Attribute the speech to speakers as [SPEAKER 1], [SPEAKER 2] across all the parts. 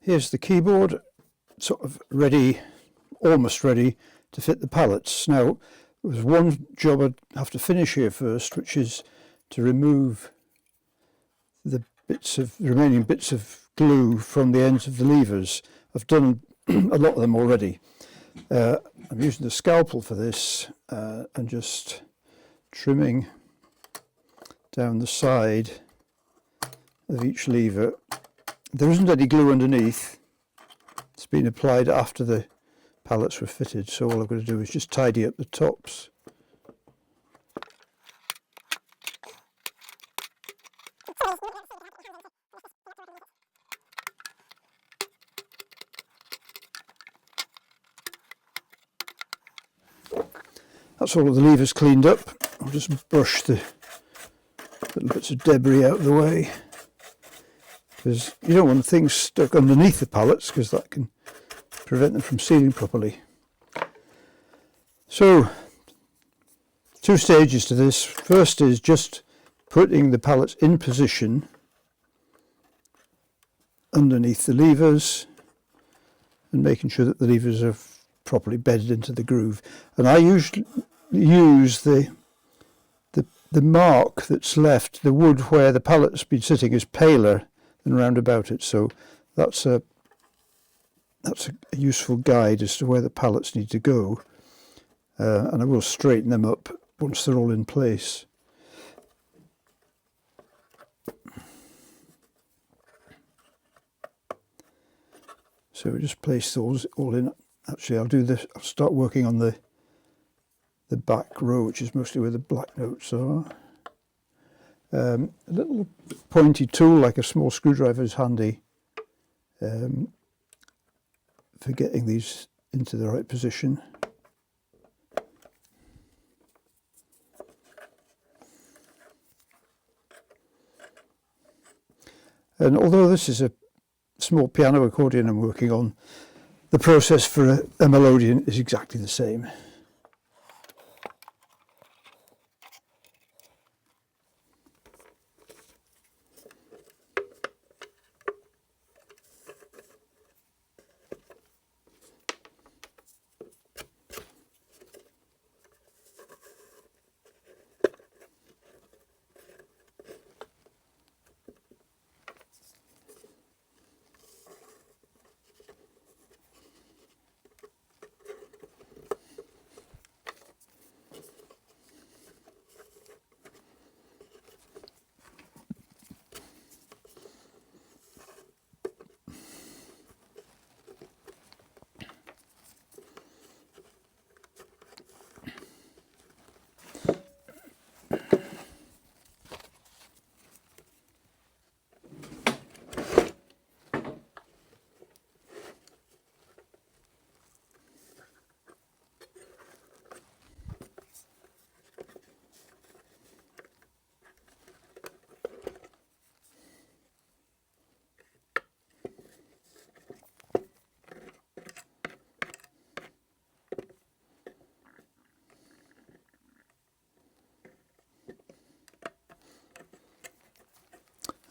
[SPEAKER 1] Here's the keyboard, sort of ready, almost ready to fit the pallets. Now, there's one job I'd have to finish here first, which is to remove the remaining bits of glue from the ends of the levers. I've done a lot of them already. I'm using the scalpel for this and just trimming down the side of each lever. There isn't any glue underneath. It's been applied after the pallets were fitted, so all I've got to do is just tidy up the tops. That's all of the levers cleaned up. I'll just brush the little bits of debris out of the way, because you don't want things stuck underneath the pallets, because that can prevent them from sealing properly. So, 2 stages to this. First is just putting the pallets in position underneath the levers and making sure that the levers are properly bedded into the groove. And I usually use the mark that's left, the wood where the pallet's been sitting, is paler than round about it, so that's a useful guide as to where the pallets need to go, and I will straighten them up once they're all in place. So we just place those all in. Actually, I'll do this. I'll start working on the back row, which is mostly where the black notes are. A little pointy tool like a small screwdriver is handy for getting these into the right position. And although this is a small piano accordion I'm working on, the process for a melodeon is exactly the same.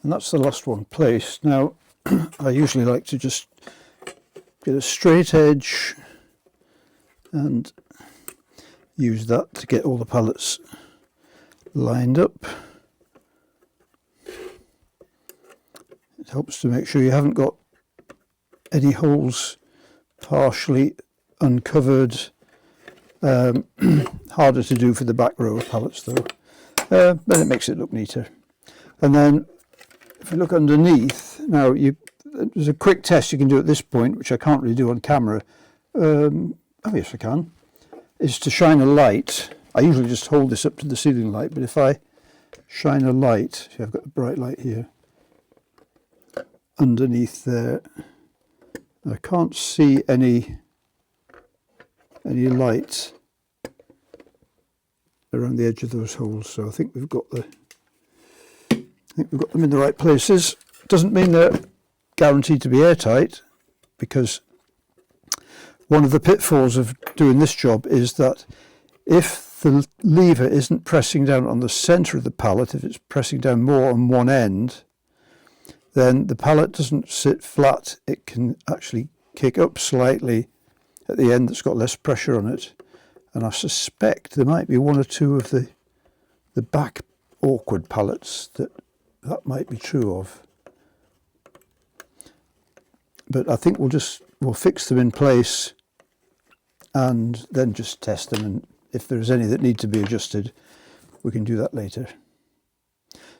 [SPEAKER 1] And that's the last one placed. Now, I usually like to just get a straight edge and use that to get all the pallets lined up. It helps to make sure you haven't got any holes partially uncovered. Harder to do for the back row of pallets though, but it makes it look neater. And then if you look underneath, now there's a quick test you can do at this point, which I can't really do on camera. Oh yes I can, is to shine a light. I usually just hold this up to the ceiling light, but if I shine a light, see I've got a bright light here, underneath there, I can't see any light around the edge of those holes, so I think we've got them in the right places. Doesn't mean they're guaranteed to be airtight, because one of the pitfalls of doing this job is that if the lever isn't pressing down on the centre of the pallet, if it's pressing down more on one end, then the pallet doesn't sit flat. It can actually kick up slightly at the end. That's got less pressure on it. And I suspect there might be one or two of the back awkward pallets that might be true of. But I think we'll fix them in place and then just test them, and if there's any that need to be adjusted, we can do that later.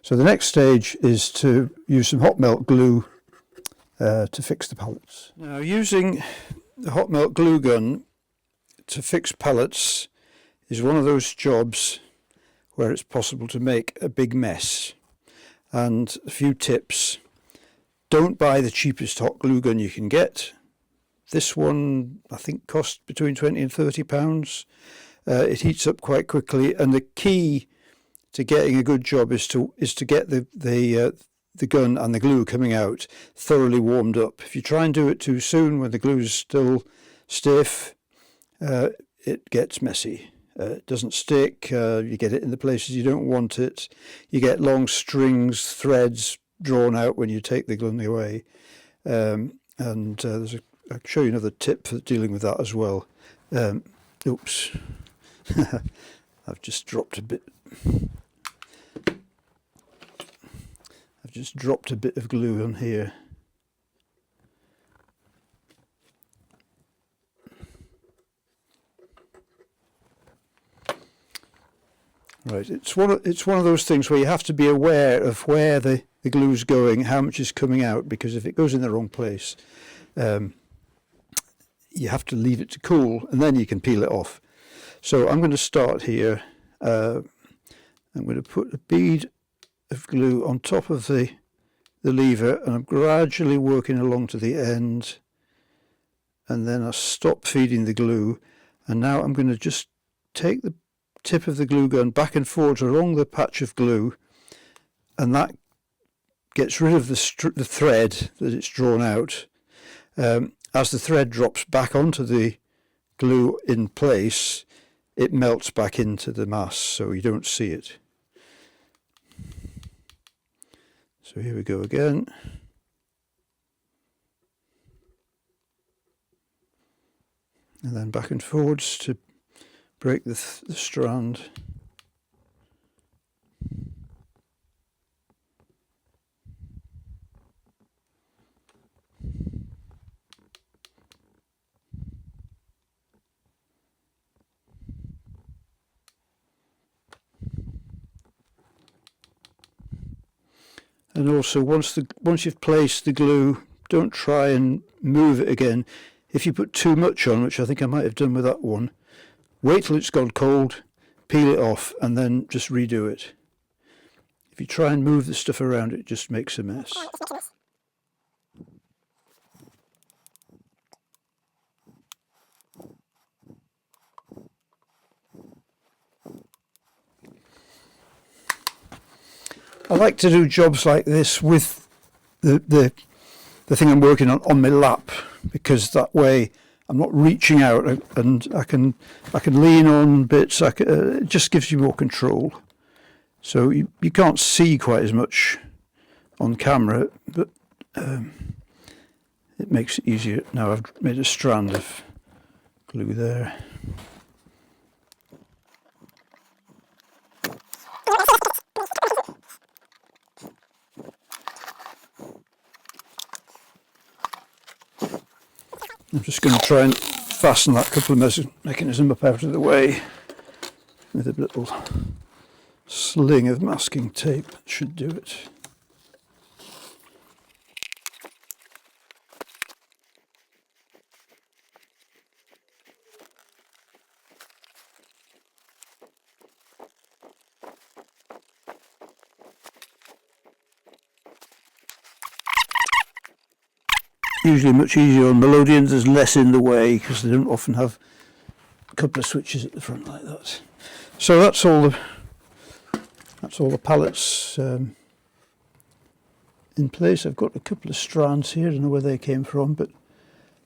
[SPEAKER 1] So the next stage is to use some hot melt glue to fix the pallets. Now, using the hot melt glue gun to fix pallets is one of those jobs where it's possible to make a big mess. And a few tips: don't buy the cheapest hot glue gun you can get. This one I think cost between £20 and £30. It heats up quite quickly, and the key to getting a good job is to get the gun and the glue coming out thoroughly warmed up. If you try and do it too soon when the glue's still stiff, it gets messy. It doesn't stick. You get it in the places you don't want it. You get long strings, threads drawn out when you take the glue away. I'll show you another tip for dealing with that as well. Oops, I've just dropped a bit. I've just dropped a bit of glue on here. Right, it's one of those things where you have to be aware of where the glue's going, how much is coming out, because if it goes in the wrong place, you have to leave it to cool, and then you can peel it off. So I'm going to start here. I'm going to put a bead of glue on top of the lever, and I'm gradually working along to the end, and then I stop feeding the glue, and now I'm going to just take the tip of the glue gun back and forth along the patch of glue, and that gets rid of the thread that it's drawn out. As the thread drops back onto the glue in place, it melts back into the mass, so you don't see it. So here we go again. And then back and forwards to break the strand. And also, once you've placed the glue, don't try and move it again. If you put too much on, which I think I might have done with that one, wait till it's gone cold, peel it off, and then just redo it. If you try and move the stuff around, it just makes a mess. I like to do jobs like this with the thing I'm working on my lap, because that way I'm not reaching out, and I can lean on bits. It just gives you more control. So you can't see quite as much on camera, but it makes it easier. Now I've made a strand of glue there. I'm just going to try and fasten that coupler mechanism up out of the way with a little sling of masking tape. That should do it. Usually much easier on melodeons. There's less in the way because they don't often have a couple of switches at the front like that. So that's all the pallets in place. I've got a couple of strands here. I don't know where they came from, but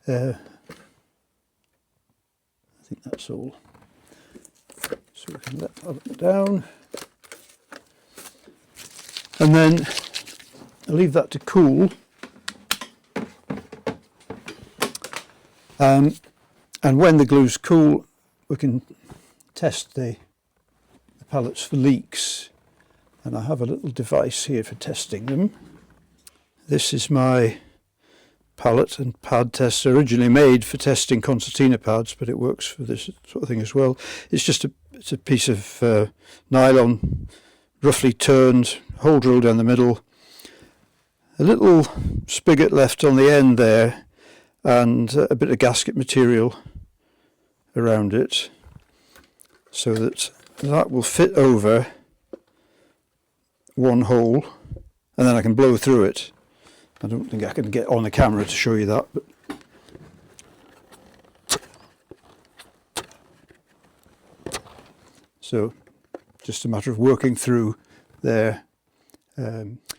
[SPEAKER 1] I think that's all. So we can let that down, and then I'll leave that to cool. And when the glue's cool, we can test the pallets for leaks. And I have a little device here for testing them. This is my pallet and pad tester, originally made for testing concertina pads, but it works for this sort of thing as well. It's just it's a piece of nylon, roughly turned, hole drill down the middle, a little spigot left on the end there, and a bit of gasket material around it, so that that will fit over one hole, and then I can blow through it. I don't think I can get on the camera to show you that, but so just a matter of working through there.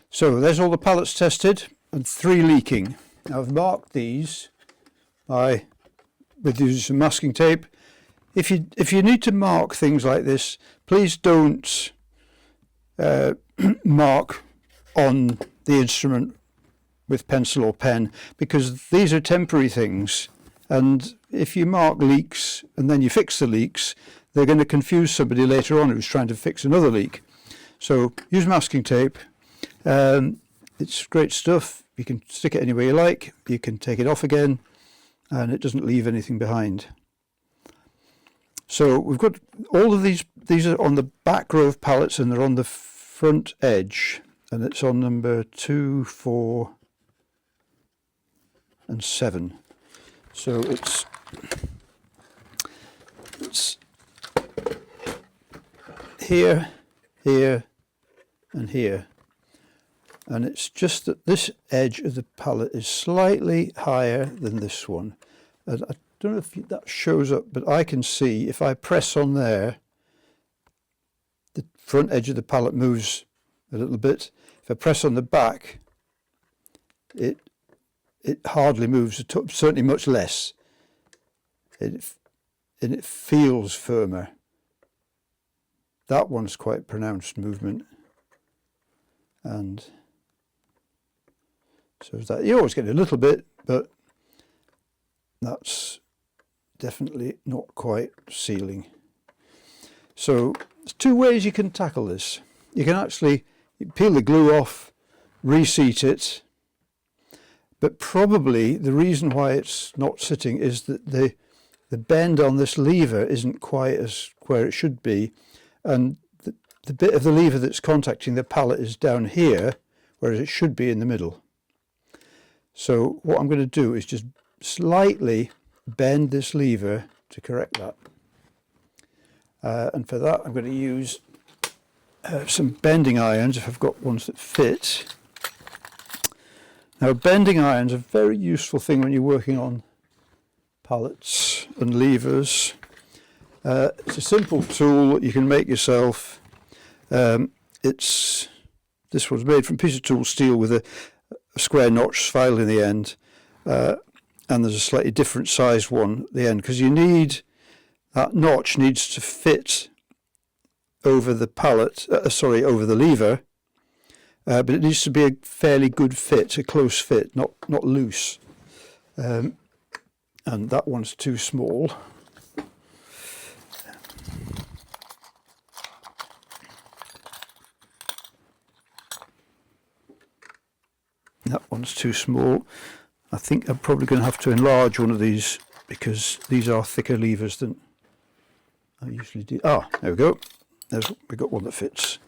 [SPEAKER 1] So there's all the pallets tested and 3 leaking. Now I've marked these with using some masking tape. If you need to mark things like this, please don't mark on the instrument with pencil or pen, because these are temporary things, and if you mark leaks and then you fix the leaks, they're going to confuse somebody later on who's trying to fix another leak. So use masking tape. It's great stuff. You can stick it anywhere you like, you can take it off again, and it doesn't leave anything behind. So we've got all of these are on the back row of pallets, and they're on the front edge, and it's on number 2, 4 and 7. So it's here, here and here, and it's just that this edge of the pallet is slightly higher than this one, and I don't know if that shows up, but I can see if I press on there, the front edge of the pallet moves a little bit. If I press on the back, it hardly moves, certainly much less. And it feels firmer. That one's quite pronounced movement. And so that you always get a little bit, but that's definitely not quite sealing. So there's 2 ways you can tackle this. You can actually peel the glue off, reseat it, but probably the reason why it's not sitting is that the bend on this lever isn't quite as where it should be, and the bit of the lever that's contacting the pallet is down here, whereas it should be in the middle. So what I'm going to do is just slightly bend this lever to correct that. And for that I'm going to use some bending irons, if I've got ones that fit. Now bending irons are a very useful thing when you're working on pallets and levers. It's a simple tool that you can make yourself. This one's made from piece of tool steel with a square notch file in the end, and there's a slightly different sized one at the end, because that notch needs to fit over the pallet, over the lever, but it needs to be a fairly good fit, a close fit, not loose. And that one's too small. That one's too small. I think I'm probably going to have to enlarge one of these, because these are thicker levers than I usually do. Ah, there we go. We've got one that fits.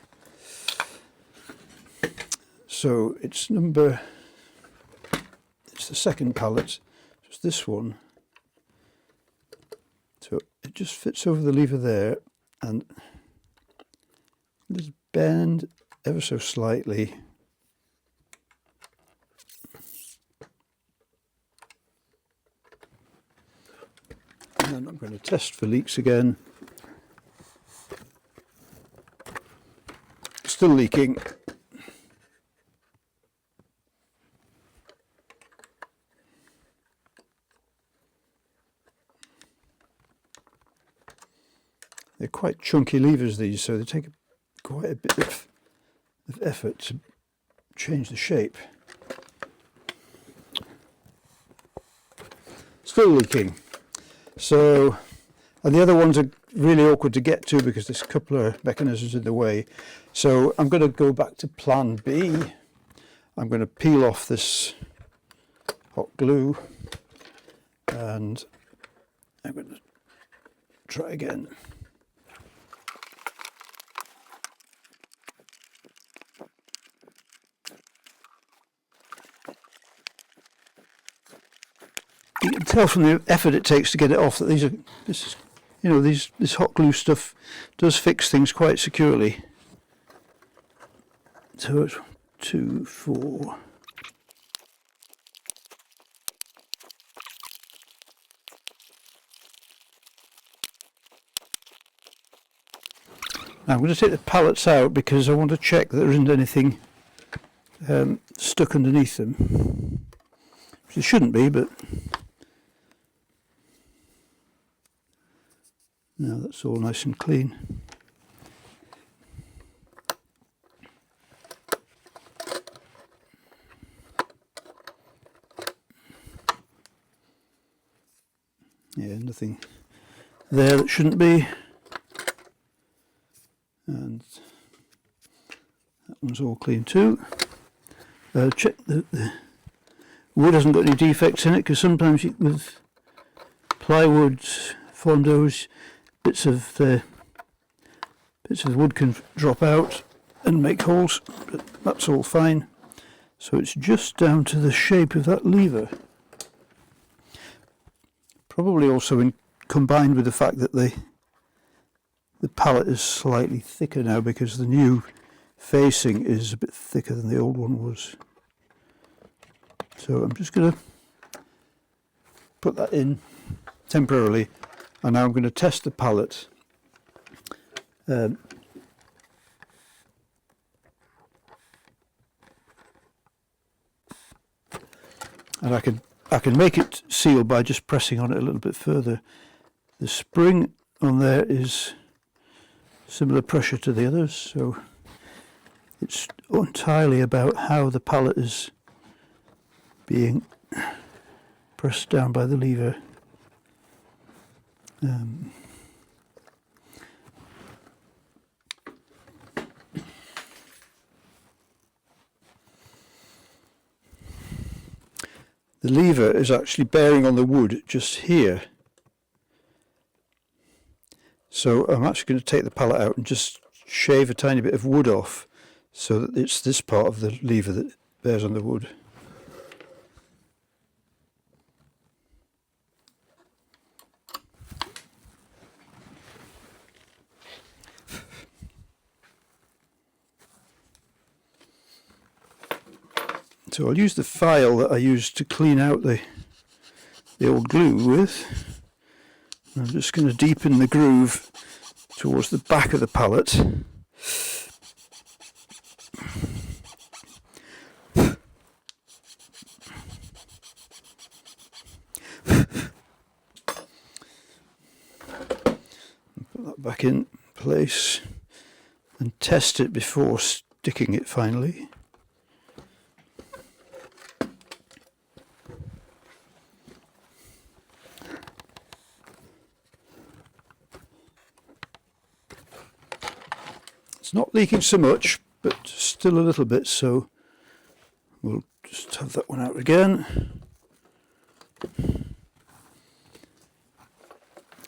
[SPEAKER 1] So it's the second pallet. It's this one. So it just fits over the lever there, and just bend ever so slightly. And then I'm going to test for leaks again. Still leaking. They're quite chunky levers, these, so they take quite a bit of effort to change the shape. Still leaking. So, and the other ones are really awkward to get to because there's a couple of mechanisms in the way. So I'm going to go back to plan B. I'm going to peel off this hot glue and I'm going to try again. You can tell from the effort it takes to get it off that this hot glue stuff does fix things quite securely. So it's 2, 4. Now I'm going to take the pallets out because I want to check that there isn't anything stuck underneath them. It shouldn't be, but now that's all nice and clean. Yeah, nothing there that shouldn't be. And that one's all clean too. Check the wood hasn't got any defects in it, because sometimes with plywood, fondos, bits of the wood can drop out and make holes, but that's all fine. So it's just down to the shape of that lever. Probably also combined with the fact that the pallet is slightly thicker now because the new facing is a bit thicker than the old one was. So I'm just going to put that in temporarily, and now I'm going to test the pallet. And I can make it seal by just pressing on it a little bit further. The spring on there is similar pressure to the others, so it's entirely about how the pallet is being pressed down by the lever. The lever is actually bearing on the wood just here. So I'm actually going to take the pallet out and just shave a tiny bit of wood off so that it's this part of the lever that bears on the wood. So I'll use the file that I used to clean out the old glue with. I'm just going to deepen the groove towards the back of the pallet. Put that back in place and test it before sticking it finally. It's not leaking so much, but still a little bit, so we'll just have that one out again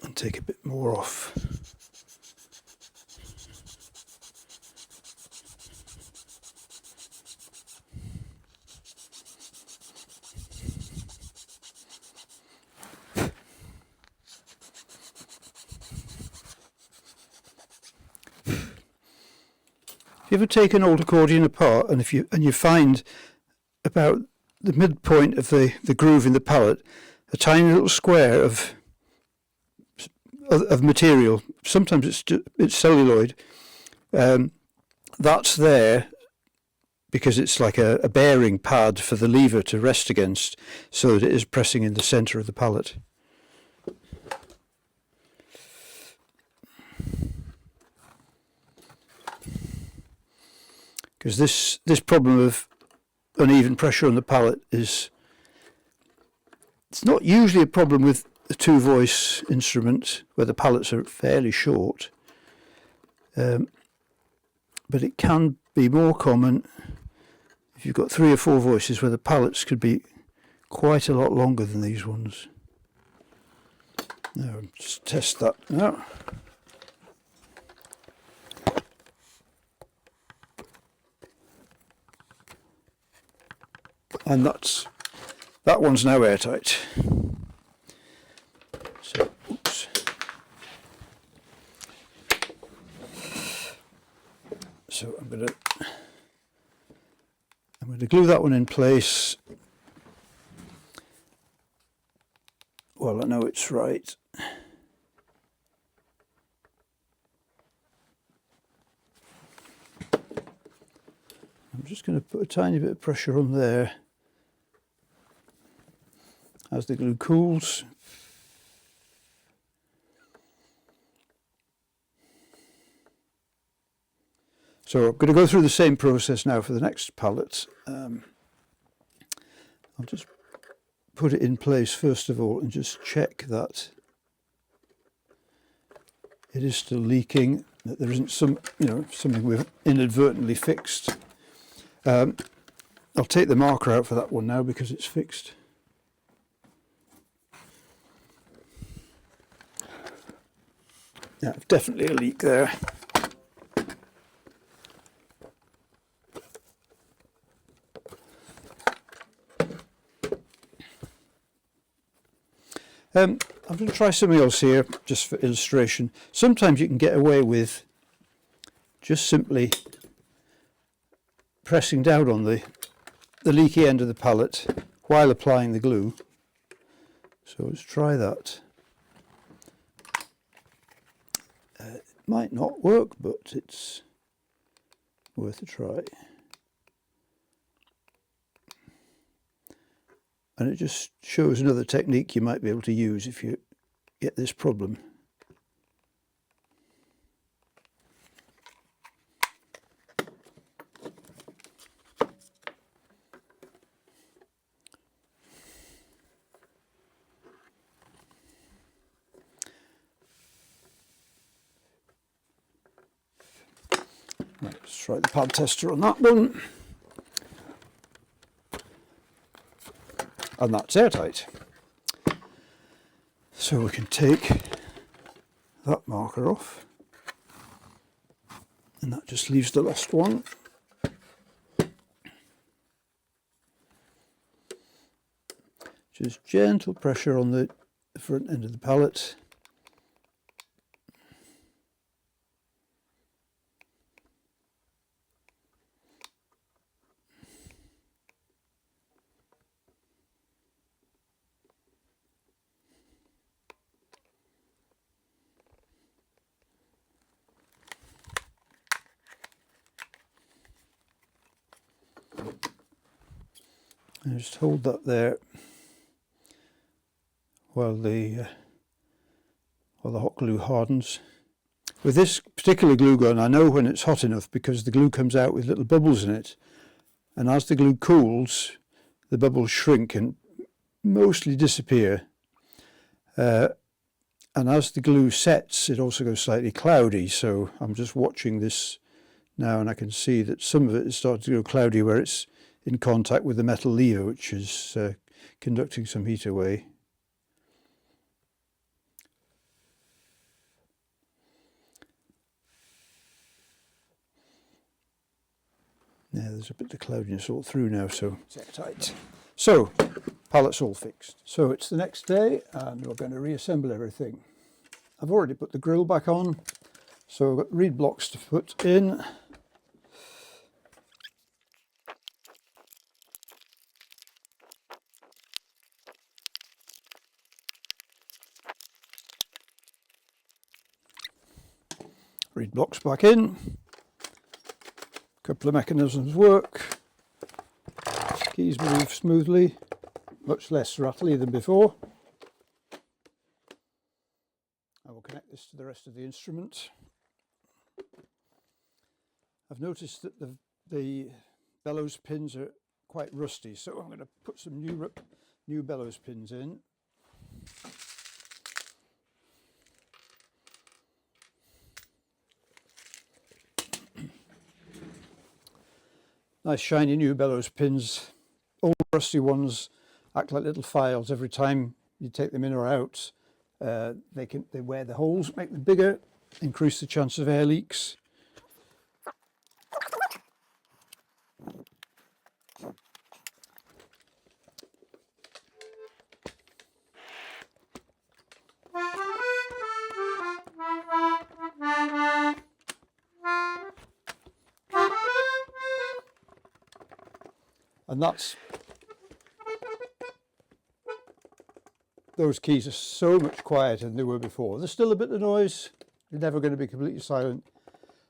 [SPEAKER 1] and take a bit more off. You ever take an old accordion apart and you find about the midpoint of the groove in the pallet a tiny little square of material, sometimes it's celluloid, that's there because it's like a bearing pad for the lever to rest against so that it is pressing in the centre of the pallet. Because this problem of uneven pressure on the pallet is, it's not usually a problem with the two-voice instrument where the pallets are fairly short, but it can be more common if you've got 3 or 4 voices where the pallets could be quite a lot longer than these ones. Now, just test that now. And that one's now airtight. So, oops. So I'm going to glue that one in place. Well, I know it's right. I'm just going to put a tiny bit of pressure on there as the glue cools. So I'm going to go through the same process now for the next pallet. I'll just put it in place first of all and just check that it is still leaking, that there isn't something we've inadvertently fixed. I'll take the marker out for that one now because it's fixed. Yeah, definitely a leak there. I'm going to try something else here, just for illustration. Sometimes you can get away with just simply pressing down on the leaky end of the pallet while applying the glue. So let's try that. It might not work, but it's worth a try. And it just shows another technique you might be able to use if you get this problem. Right, let's try the pad tester on that one. And that's airtight. So we can take that marker off, and that just leaves the last one. Just gentle pressure on the front end of the pallet. And just hold that there while the hot glue hardens. With this particular glue gun, I know when it's hot enough because the glue comes out with little bubbles in it, and as the glue cools, the bubbles shrink and mostly disappear. And as the glue sets, it also goes slightly cloudy. So I'm just watching this now, and I can see that some of it is starting to go cloudy where it's in contact with the metal lever, which is conducting some heat away. Yeah, there's a bit of cloudiness all through now, so it's airtight. So, pallet's all fixed. So it's the next day, and we're going to reassemble everything. I've already put the grill back on, so I've got reed blocks to put in. Reed blocks back in. A couple of mechanisms work. Keys move smoothly, much less rattly than before. I will connect this to the rest of the instrument. I've noticed that the bellows pins are quite rusty, so I'm going to put some new bellows pins in. Nice shiny new bellows pins. Old rusty ones act like little files. Every time you take them in or out, they wear the holes, make them bigger, increase the chance of air leaks. And those keys are so much quieter than they were before. There's still a bit of noise. They're never going to be completely silent,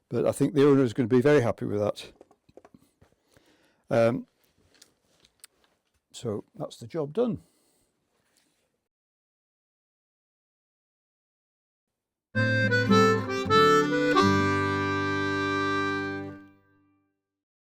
[SPEAKER 1] but I think the owner is going to be very happy with that. So that's the job done.